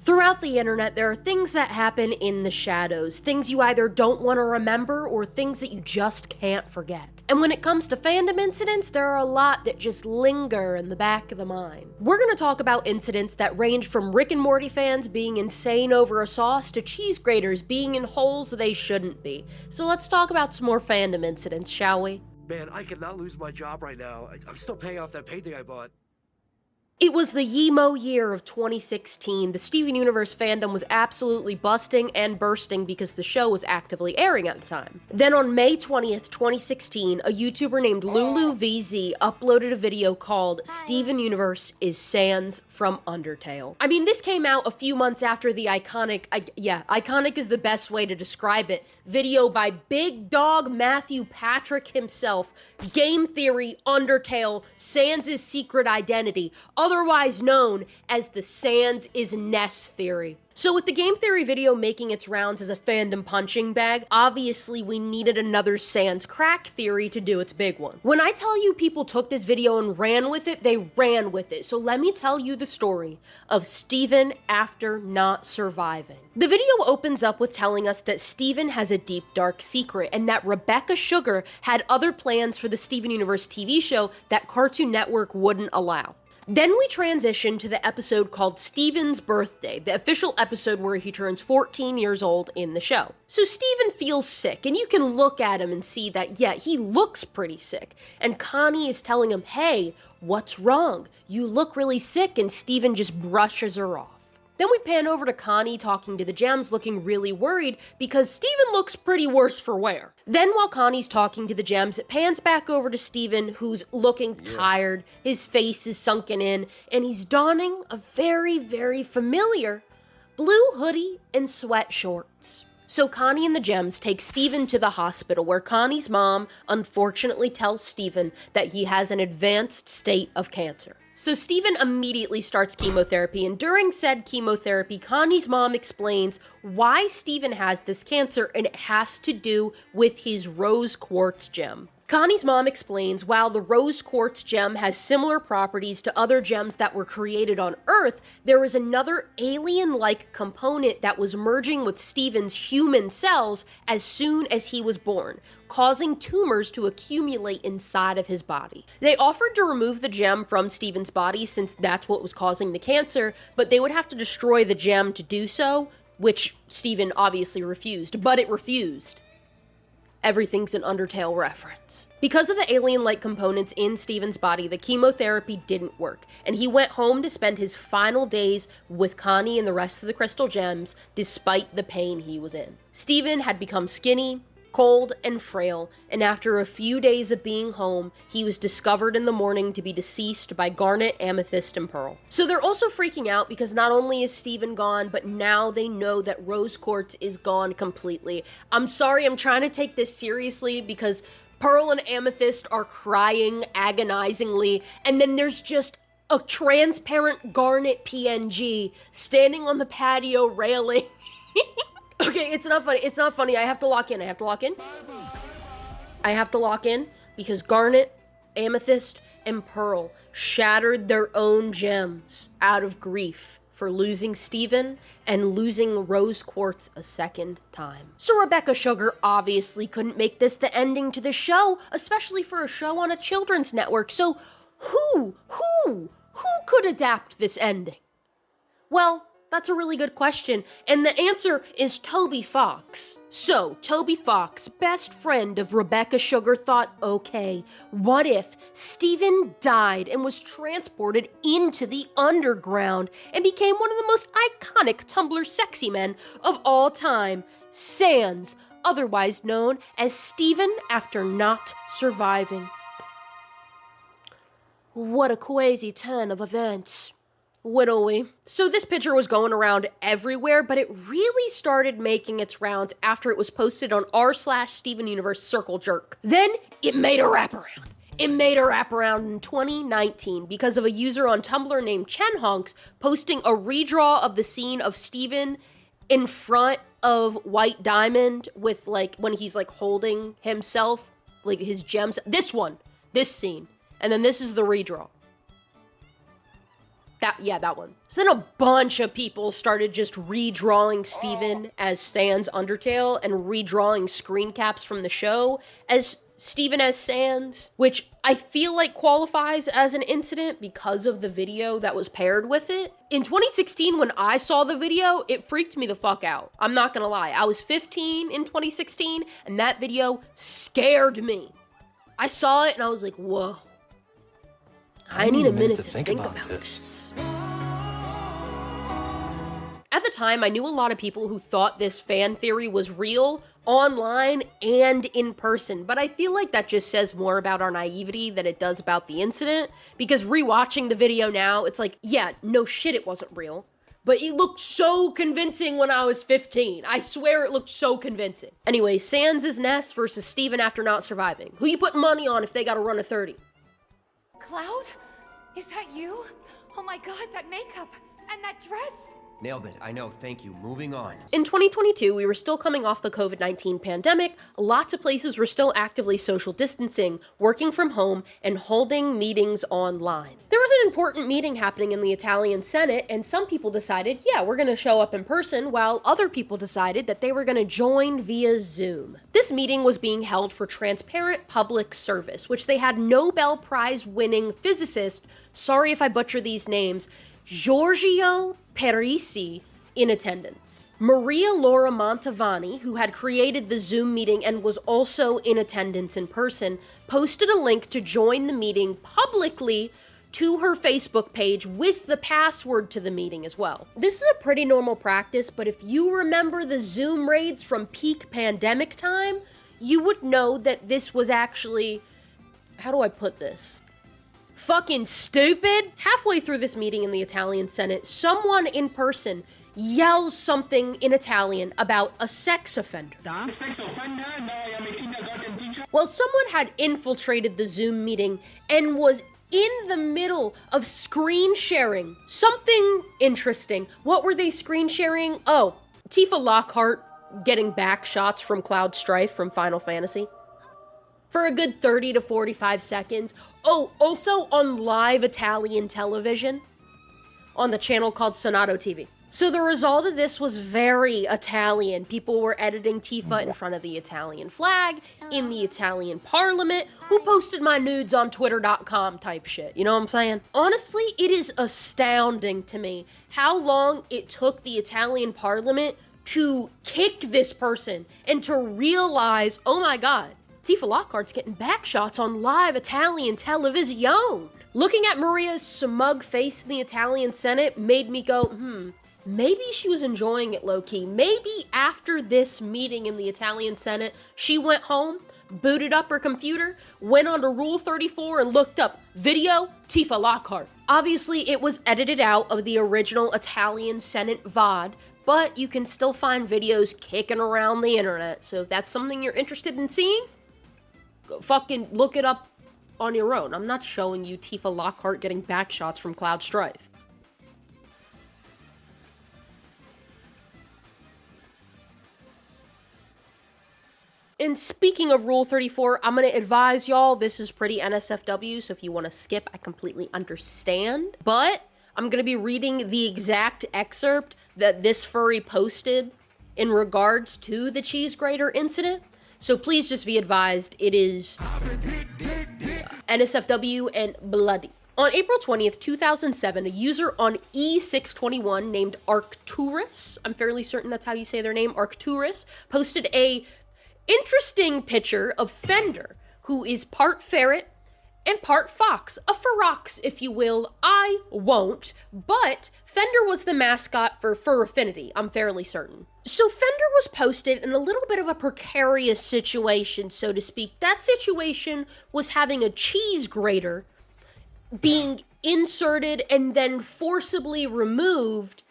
Throughout the internet, there are things that happen in the shadows, things you either don't want to remember or things that you just can't forget. And when it comes to fandom incidents, there are a lot that just linger in the back of the mind. We're gonna talk about incidents that range from Rick and Morty fans being insane over a sauce to cheese graters being in holes they shouldn't be. So let's talk about some more fandom incidents, shall we? Man, I cannot lose my job right now. I'm still paying off that painting I bought. It was the Yemo year of 2016. The Steven Universe fandom was absolutely busting and bursting because the show was actively airing at the time. Then on May 20th, 2016, a YouTuber named LuluVZ uploaded a video called Steven Universe is Sans from Undertale. I mean, this came out a few months after the iconic is the best way to describe it, video by Big Dog Matthew Patrick himself, Game Theory Undertale Sans' Secret Identity, otherwise known as the Sans is Ness theory. So with the Game Theory video making its rounds as a fandom punching bag, obviously we needed another Sans crack theory to do its big one. When I tell you people took this video and ran with it, they ran with it. So let me tell you the story of Steven after not surviving. The video opens up with telling us that Steven has a deep dark secret and that Rebecca Sugar had other plans for the Steven Universe TV show that Cartoon Network wouldn't allow. Then we transition to the episode called Steven's Birthday, the official episode where he turns 14 years old in the show. So Steven feels sick, and you can look at him and see that, yeah, he looks pretty sick. And Connie is telling him, hey, what's wrong? You look really sick, and Steven just brushes her off. Then we pan over to Connie talking to the Gems, looking really worried because Steven looks pretty worse for wear. Then while Connie's talking to the Gems, it pans back over to Steven, who's looking tired, his face is sunken in, and he's donning a very, very familiar blue hoodie and sweat shorts. So Connie and the Gems take Steven to the hospital, where Connie's mom unfortunately tells Steven that he has an advanced state of cancer. So Steven immediately starts chemotherapy, and during said chemotherapy, Connie's mom explains why Steven has this cancer, and it has to do with his rose quartz gem. Connie's mom explains while the rose quartz gem has similar properties to other gems that were created on Earth, there is another alien-like component that was merging with Steven's human cells as soon as he was born, causing tumors to accumulate inside of his body. They offered to remove the gem from Steven's body since that's what was causing the cancer, but they would have to destroy the gem to do so, which Steven obviously refused, but it refused. Everything's an Undertale reference. Because of the alien-like components in Steven's body, the chemotherapy didn't work, and he went home to spend his final days with Connie and the rest of the crystal gems, despite the pain he was in. Steven had become skinny, cold, and frail, and after a few days of being home, he was discovered in the morning to be deceased by Garnet, Amethyst, and Pearl. So they're also freaking out because not only is Steven gone, but now they know that Rose Quartz is gone completely. I'm sorry, I'm trying to take this seriously because Pearl and Amethyst are crying agonizingly, and then there's just a transparent Garnet PNG standing on the patio railing. Okay, it's not funny. It's not funny. I have to lock in. I have to lock in because Garnet, Amethyst, and Pearl shattered their own gems out of grief for losing Steven and losing Rose Quartz a second time. So Rebecca Sugar obviously couldn't make this the ending to the show, especially for a show on a children's network. So who could adapt this ending? Well, that's a really good question, and the answer is Toby Fox. So, Toby Fox, best friend of Rebecca Sugar, thought, okay, what if Steven died and was transported into the underground and became one of the most iconic Tumblr sexy men of all time, Sans, otherwise known as Steven after not surviving. What a crazy turn of events. Wouldn't we? So this picture was going around everywhere, but it really started making its rounds after it was posted on r/Steven Universe Circle Jerk. Then it made a wraparound. It made a wraparound in 2019 because of a user on Tumblr named Chenhonks posting a redraw of the scene of Steven in front of White Diamond with like when he's like holding himself, like his gems. This scene. And then this is the redraw. That one. So then a bunch of people started just redrawing Steven as Sans Undertale and redrawing screen caps from the show as Steven as Sans, which I feel like qualifies as an incident because of the video that was paired with it. In 2016, when I saw the video, it freaked me the fuck out. I'm not gonna lie. I was 15 in 2016, and that video scared me. I saw it and I was like, whoa. I need a minute to think about this. At the time, I knew a lot of people who thought this fan theory was real, online and in person, but I feel like that just says more about our naivety than it does about the incident, because rewatching the video now, it's like, yeah, no shit it wasn't real, but it looked so convincing when I was 15. I swear it looked so convincing. Anyway, Sans' Ness versus Steven after not surviving. Who you putting money on if they gotta run a 30? Cloud? Is that you? Oh my god, that makeup and that dress! Nailed it, I know, thank you. Moving on. In 2022, we were still coming off the COVID-19 pandemic. Lots of places were still actively social distancing, working from home, and holding meetings online. There was an important meeting happening in the Italian Senate, and some people decided, yeah, we're gonna show up in person, while other people decided that they were gonna join via Zoom. This meeting was being held for transparent public service, which they had Nobel Prize-winning physicist, sorry if I butcher these names, Giorgio Parisi in attendance. Maria Laura Montavani, who had created the Zoom meeting and was also in attendance in person, posted a link to join the meeting publicly to her Facebook page with the password to the meeting as well. This is a pretty normal practice, but if you remember the Zoom raids from peak pandemic time, you would know that this was actually, how do I put this? Fucking stupid. Halfway through this meeting in the Italian Senate, someone in person yells something in Italian about a sex offender. Well, someone had infiltrated the Zoom meeting and was in the middle of screen sharing something interesting. What were they screen sharing? Oh, Tifa Lockhart getting back shots from Cloud Strife from Final Fantasy for a good 30 to 45 seconds. Oh, also on live Italian television on the channel called Senato TV. So the result of this was very Italian. People were editing Tifa in front of the Italian flag, in the Italian parliament, who posted my nudes on twitter.com type shit, you know what I'm saying? Honestly, it is astounding to me how long it took the Italian parliament to kick this person and to realize, oh my god, Tifa Lockhart's getting back shots on live Italian television. Looking at Maria's smug face in the Italian Senate made me go, maybe she was enjoying it low-key. Maybe after this meeting in the Italian Senate, she went home, booted up her computer, went on to Rule 34 and looked up video Tifa Lockhart. Obviously, it was edited out of the original Italian Senate VOD, but you can still find videos kicking around the internet, so if that's something you're interested in seeing, go fucking look it up on your own. I'm not showing you Tifa Lockhart getting back shots from Cloud Strife. And speaking of Rule 34, I'm going to advise y'all, this is pretty NSFW, so if you want to skip, I completely understand. But I'm going to be reading the exact excerpt that this furry posted in regards to the cheese grater incident. So please just be advised, it is NSFW and bloody. On April 20th, 2007, a user on E621 named Arcturus, I'm fairly certain that's how you say their name, Arcturus, posted a interesting picture of Fender, who is part ferret and part fox. A ferox, if you will. I won't, but Fender was the mascot for Fur Affinity, I'm fairly certain. So Fender was posted in a little bit of a precarious situation, so to speak. That situation was having a cheese grater being inserted and then forcibly removed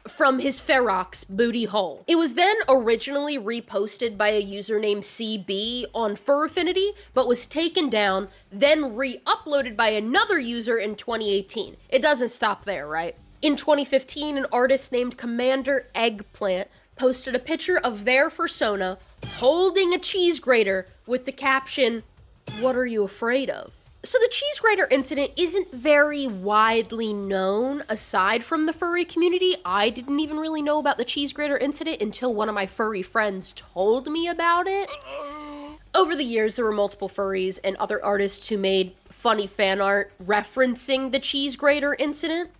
from his ferox booty hole. It was then originally reposted by a user named CB on Fur Affinity, but was taken down, then re-uploaded by another user in 2018. It doesn't stop there, right? In 2015, an artist named Commander Eggplant posted a picture of their persona holding a cheese grater with the caption, "What are you afraid of?" So the cheese grater incident isn't very widely known aside from the furry community. I didn't even really know about the cheese grater incident until one of my furry friends told me about it. Over the years, there were multiple furries and other artists who made funny fan art referencing the cheese grater incident.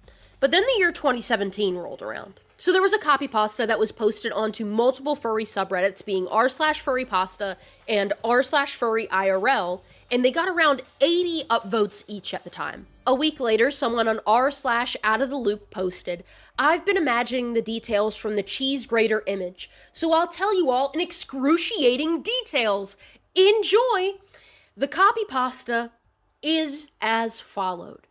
But then the year 2017 rolled around. So there was a copypasta that was posted onto multiple furry subreddits, being r/furrypasta and r/furryirl, and they got around 80 upvotes each at the time. A week later, someone on r/outoftheloop posted, "I've been imagining the details from the cheese grater image, so I'll tell you all in excruciating details. Enjoy!" The copypasta is as followed.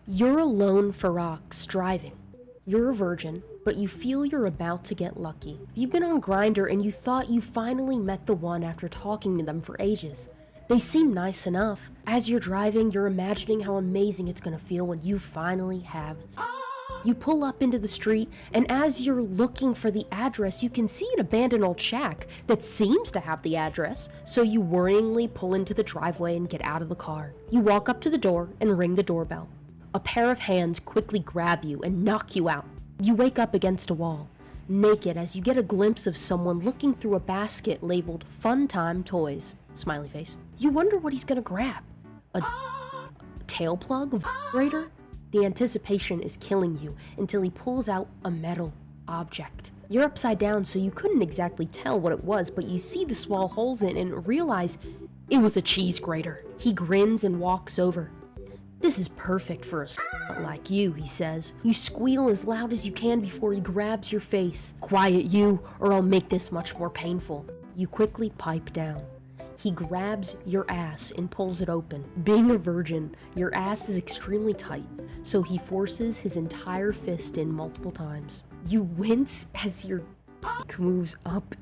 You're alone for rocks, driving. You're a virgin, but you feel you're about to get lucky. You've been on Grindr and you thought you finally met the one after talking to them for ages. They seem nice enough. As you're driving, you're imagining how amazing it's gonna feel when you finally have sex. You pull up into the street, and as you're looking for the address, you can see an abandoned old shack that seems to have the address, so you worryingly pull into the driveway and get out of the car. You walk up to the door and ring the doorbell. A pair of hands quickly grab you and knock you out. You wake up against a wall, naked, as you get a glimpse of someone looking through a basket labeled Fun Time Toys. Smiley face. You wonder what he's gonna grab. A tail plug? Vibrator? The anticipation is killing you until he pulls out a metal object. You're upside down, so you couldn't exactly tell what it was, but you see the small holes in it and realize it was a cheese grater. He grins and walks over. "This is perfect for a like you," he says. You squeal as loud as you can before he grabs your face. "Quiet you, or I'll make this much more painful." You quickly pipe down. He grabs your ass and pulls it open. Being a virgin, your ass is extremely tight, so he forces his entire fist in multiple times. You wince as your dick moves up.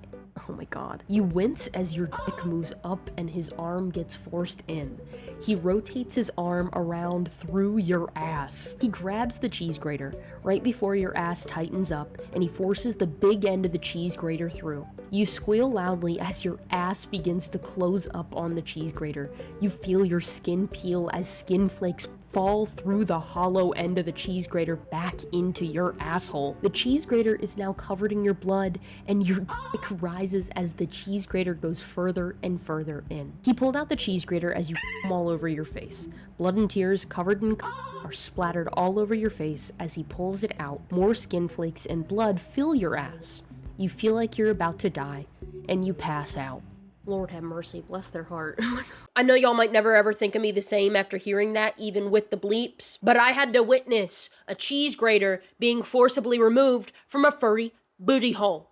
Oh my god. You wince as your dick moves up and his arm gets forced in. He rotates his arm around through your ass. He grabs the cheese grater right before your ass tightens up, and he forces the big end of the cheese grater through. You squeal loudly as your ass begins to close up on the cheese grater. You feel your skin peel as skin flakes fall through the hollow end of the cheese grater back into your asshole. The cheese grater is now covered in your blood, and your dick rises as the cheese grater goes further and further in. He pulled out the cheese grater as you all over your face. Blood and tears covered in are splattered all over your face as he pulls it out. More skin flakes and blood fill your ass. You feel like you're about to die, and you pass out. Lord have mercy, bless their heart. I know y'all might never ever think of me the same after hearing that, even with the bleeps, but I had to witness a cheese grater being forcibly removed from a furry booty hole.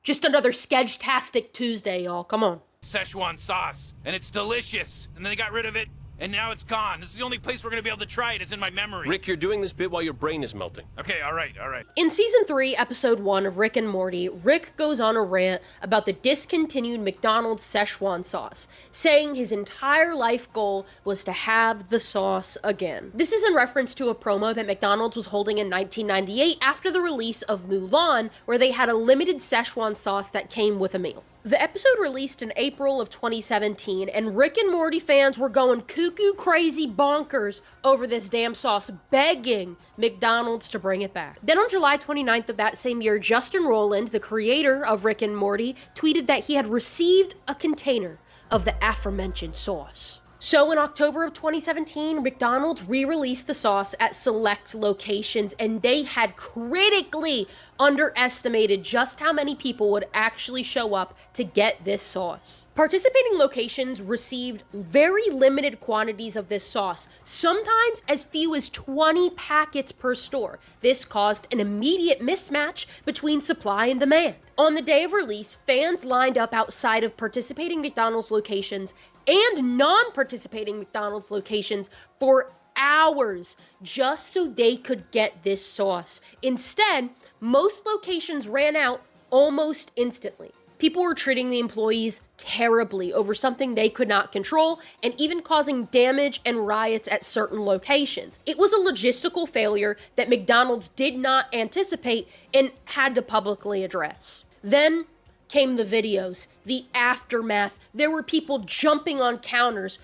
Just another Skedge-tastic Tuesday, y'all. Come on. Szechwan sauce, and it's delicious. And then they got rid of it, and now it's gone. This is the only place we're gonna be able to try it. It's in my memory. Rick, you're doing this bit while your brain is melting. Okay, all right. In Season 3, Episode 1 of Rick and Morty, Rick goes on a rant about the discontinued McDonald's Szechwan sauce, saying his entire life goal was to have the sauce again. This is in reference to a promo that McDonald's was holding in 1998 after the release of Mulan, where they had a limited Szechwan sauce that came with a meal. The episode released in April of 2017, and Rick and Morty fans were going cuckoo crazy bonkers over this damn sauce, begging McDonald's to bring it back. Then on July 29th of that same year, Justin Roiland, the creator of Rick and Morty, tweeted that he had received a container of the aforementioned sauce. So in October of 2017, McDonald's re-released the sauce at select locations, and they had critically underestimated just how many people would actually show up to get this sauce. Participating locations received very limited quantities of this sauce, sometimes as few as 20 packets per store. This caused an immediate mismatch between supply and demand. On the day of release, fans lined up outside of participating McDonald's locations and non-participating McDonald's locations for hours just so they could get this sauce. Instead, most locations ran out almost instantly. People were treating the employees terribly over something they could not control, and even causing damage and riots at certain locations. It was a logistical failure that McDonald's did not anticipate and had to publicly address. Then, came the videos, the aftermath. There were people jumping on counters.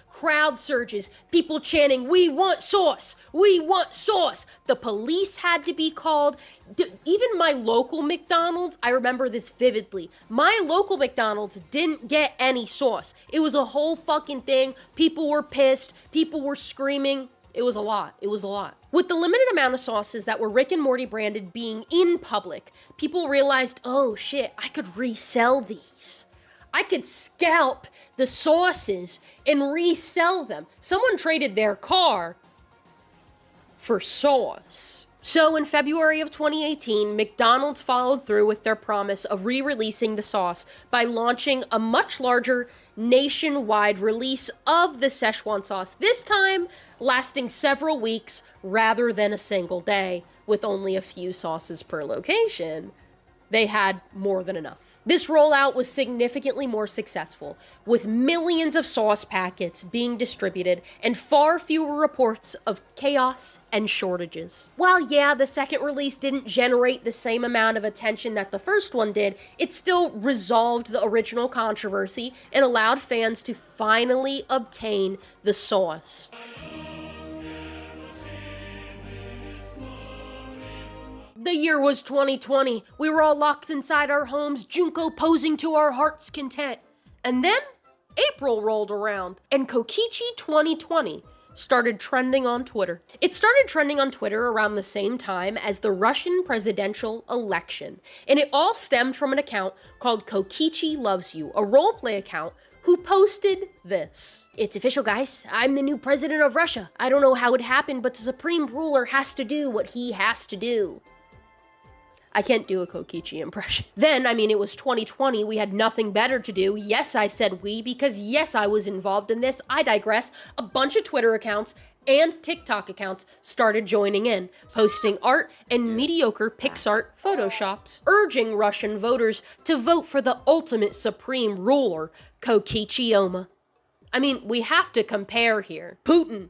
Crowd surges, people chanting, "We want sauce! We want sauce!" The police had to be called. Even my local McDonald's, I remember this vividly. My local McDonald's didn't get any sauce. It was a whole fucking thing. People were pissed. People were screaming. It was a lot. It was a lot. With the limited amount of sauces that were Rick and Morty branded being in public, people realized, oh shit, I could resell these. I could scalp the sauces and resell them. Someone traded their car for sauce. So in February of 2018, McDonald's followed through with their promise of re-releasing the sauce by launching a much larger nationwide release of the Szechwan sauce, this time lasting several weeks rather than a single day, with only a few sauces per location. They had more than enough. This rollout was significantly more successful, with millions of sauce packets being distributed and far fewer reports of chaos and shortages. While yeah, the second release didn't generate the same amount of attention that the first one did, it still resolved the original controversy and allowed fans to finally obtain the sauce. The year was 2020. We were all locked inside our homes, Junko posing to our heart's content. And then April rolled around, and Kokichi 2020 started trending on Twitter. It started trending on Twitter around the same time as the Russian presidential election, and it all stemmed from an account called Kokichi Loves You, a roleplay account who posted this. "It's official, guys. I'm the new president of Russia. I don't know how it happened, but the supreme ruler has to do what he has to do." I can't do a Kokichi impression. Then, it was 2020, we had nothing better to do. Yes, I said we, because yes, I was involved in this. I digress. A bunch of Twitter accounts and TikTok accounts started joining in, posting art and mediocre PixArt photoshops, urging Russian voters to vote for the ultimate supreme ruler, Kokichi Oma. We have to compare here. Putin,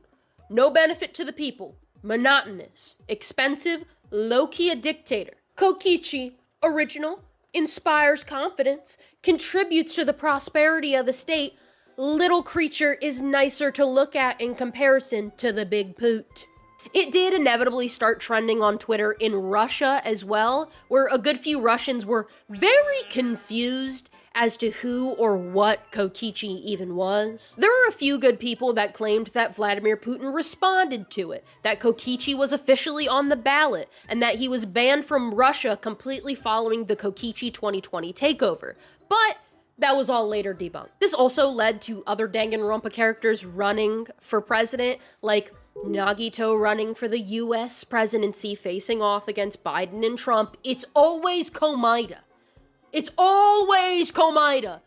no benefit to the people, monotonous, expensive, low-key a dictator. Kokichi, original, inspires confidence, contributes to the prosperity of the state. Little creature is nicer to look at in comparison to the big poot. It did inevitably start trending on Twitter in Russia as well, where a good few Russians were very confused as to who or what Kokichi even was. There were a few good people that claimed that Vladimir Putin responded to it, that Kokichi was officially on the ballot, and that he was banned from Russia completely following the Kokichi 2020 takeover. But that was all later debunked. This also led to other Danganronpa characters running for president, like Nagito running for the US presidency facing off against Biden and Trump. It's always Komida. It's always Komida.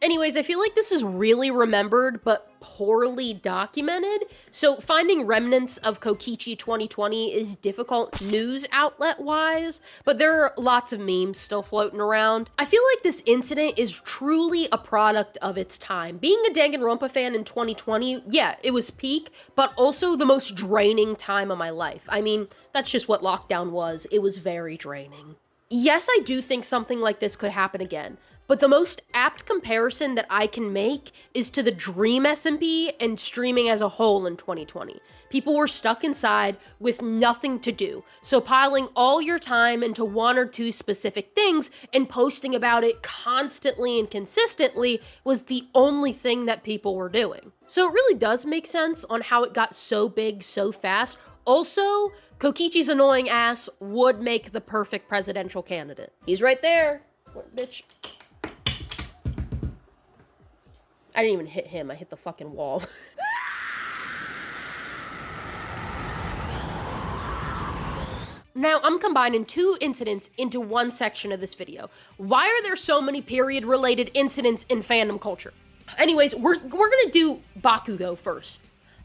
Anyways, I feel like this is really remembered but poorly documented, so finding remnants of Kokichi 2020 is difficult news outlet-wise, but there are lots of memes still floating around. I feel like this incident is truly a product of its time. Being a Danganronpa fan in 2020, yeah, it was peak, but also the most draining time of my life. That's just what lockdown was. It was very draining. Yes, I do think something like this could happen again, but the most apt comparison that I can make is to the Dream SMP and streaming as a whole in 2020. People were stuck inside with nothing to do, so piling all your time into one or two specific things and posting about it constantly and consistently was the only thing that people were doing. So it really does make sense on how it got so big so fast. Also, Kokichi's annoying ass would make the perfect presidential candidate. He's right there. What, bitch? I didn't even hit him, I hit the fucking wall. Now, I'm combining two incidents into one section of this video. Why are there so many period-related incidents in fandom culture? Anyways, we're gonna do Bakugo first.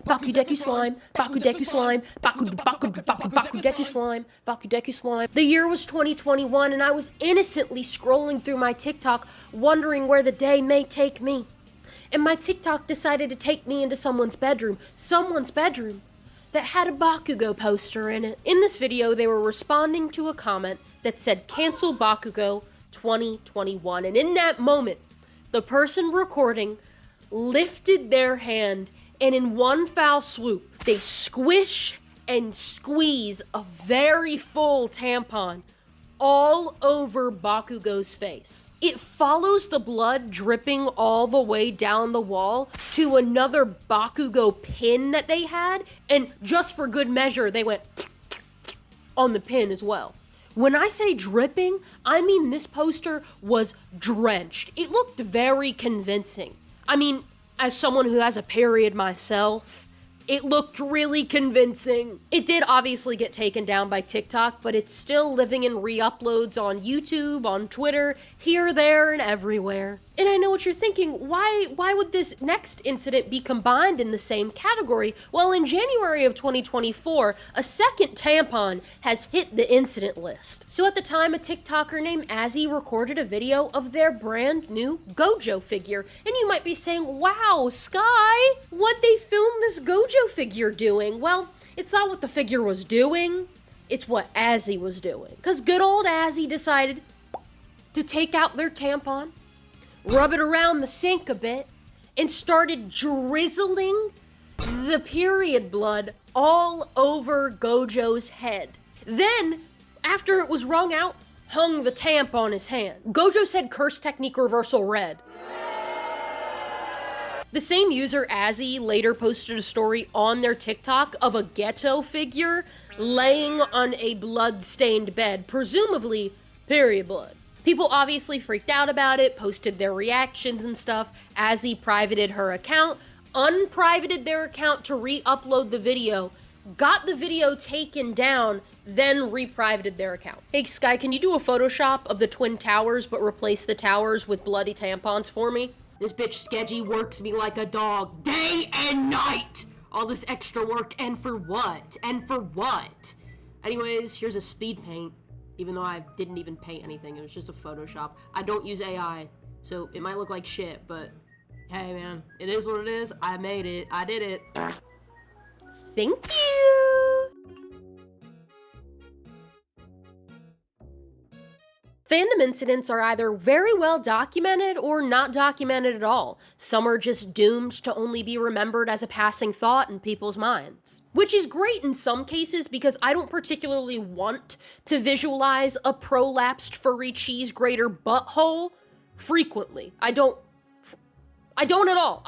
Bakudeku slime, Bakudeku slime, Bakudeku slime, Bakudeku slime. The year was 2021 and I was innocently scrolling through my TikTok wondering where the day may take me. and my TikTok decided to take me into someone's bedroom that had a Bakugo poster in it. In this video, they were responding to a comment that said, "Cancel Bakugo 2021." And in that moment, the person recording lifted their hand, and in one foul swoop, they squish and squeeze a very full tampon all over Bakugo's face. It follows the blood dripping all the way down the wall to another Bakugo pin that they had, and just for good measure, they went on the pin as well. When I say dripping, I mean this poster was drenched. It looked very convincing. I mean, as someone who has a period myself, it looked really convincing. It did obviously get taken down by TikTok, but it's still living in re-uploads on YouTube, on Twitter, here, there, and everywhere. And I know what you're thinking, why would this next incident be combined in the same category? Well, in January of 2024, a second tampon has hit the incident list. So at the time, a TikToker named Azzy recorded a video of their brand new Gojo figure. And you might be saying, wow, Sky, what'd they film this Gojo figure doing? Well, it's not what the figure was doing, it's what Azzy was doing. Because good old Azzy decided to take out their tampon, rub it around the sink a bit, and started drizzling the period blood all over Gojo's head. Then, after it was wrung out, hung the tamp on his hand. Gojo said curse technique reversal red. The same user, Azzy, later posted a story on their TikTok of a Geto figure laying on a blood-stained bed, presumably period blood. People obviously freaked out about it, posted their reactions and stuff. Azzy privated her account, unprivated their account to re-upload the video, got the video taken down, then re-privated their account. Hey Sky, can you do a Photoshop of the Twin Towers but replace the towers with bloody tampons for me? This bitch Skedgie works me like a dog, day and night! All this extra work, and for what? And for what? Anyways, here's a speed paint. Even though I didn't even paint anything, it was just a Photoshop. I don't use AI, so it might look like shit, but hey man, it is what it is. I made it. I did it. Thank you! Fandom incidents are either very well documented or not documented at all. Some are just doomed to only be remembered as a passing thought in people's minds. Which is great in some cases because I don't particularly want to visualize a prolapsed furry cheese grater butthole frequently. I don't at all.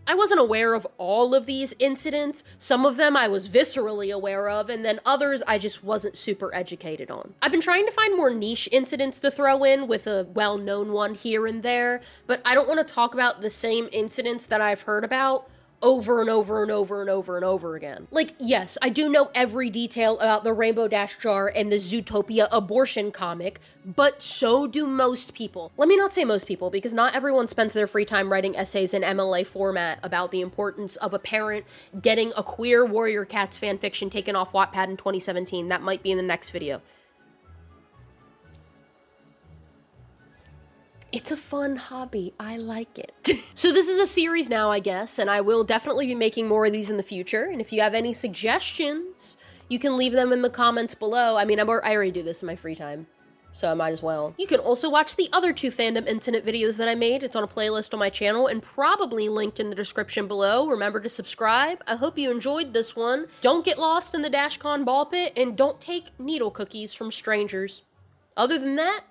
I wasn't aware of all of these incidents. Some of them I was viscerally aware of, and then others I just wasn't super educated on. I've been trying to find more niche incidents to throw in with a well-known one here and there, but I don't want to talk about the same incidents that I've heard about over and over and over and over and over again. Like, yes, I do know every detail about the Rainbow Dash Jar and the Zootopia abortion comic, but so do most people. Let me not say most people, because not everyone spends their free time writing essays in MLA format about the importance of a parent getting a queer Warrior Cats fanfiction taken off Wattpad in 2017. That might be in the next video. It's a fun hobby. I like it. So this is a series now, I guess, and I will definitely be making more of these in the future. And if you have any suggestions, you can leave them in the comments below. I mean, I already do this in my free time, so I might as well. You can also watch the other two Fandom Incident videos that I made. It's on a playlist on my channel and probably linked in the description below. Remember to subscribe. I hope you enjoyed this one. Don't get lost in the DashCon ball pit, and don't take needle cookies from strangers. Other than that,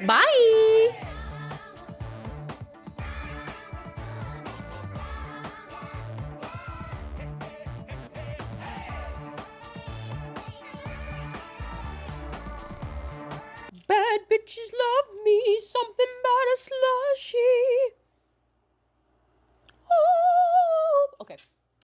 bye! Bad bitches love me, something about a slushy. Oh, okay.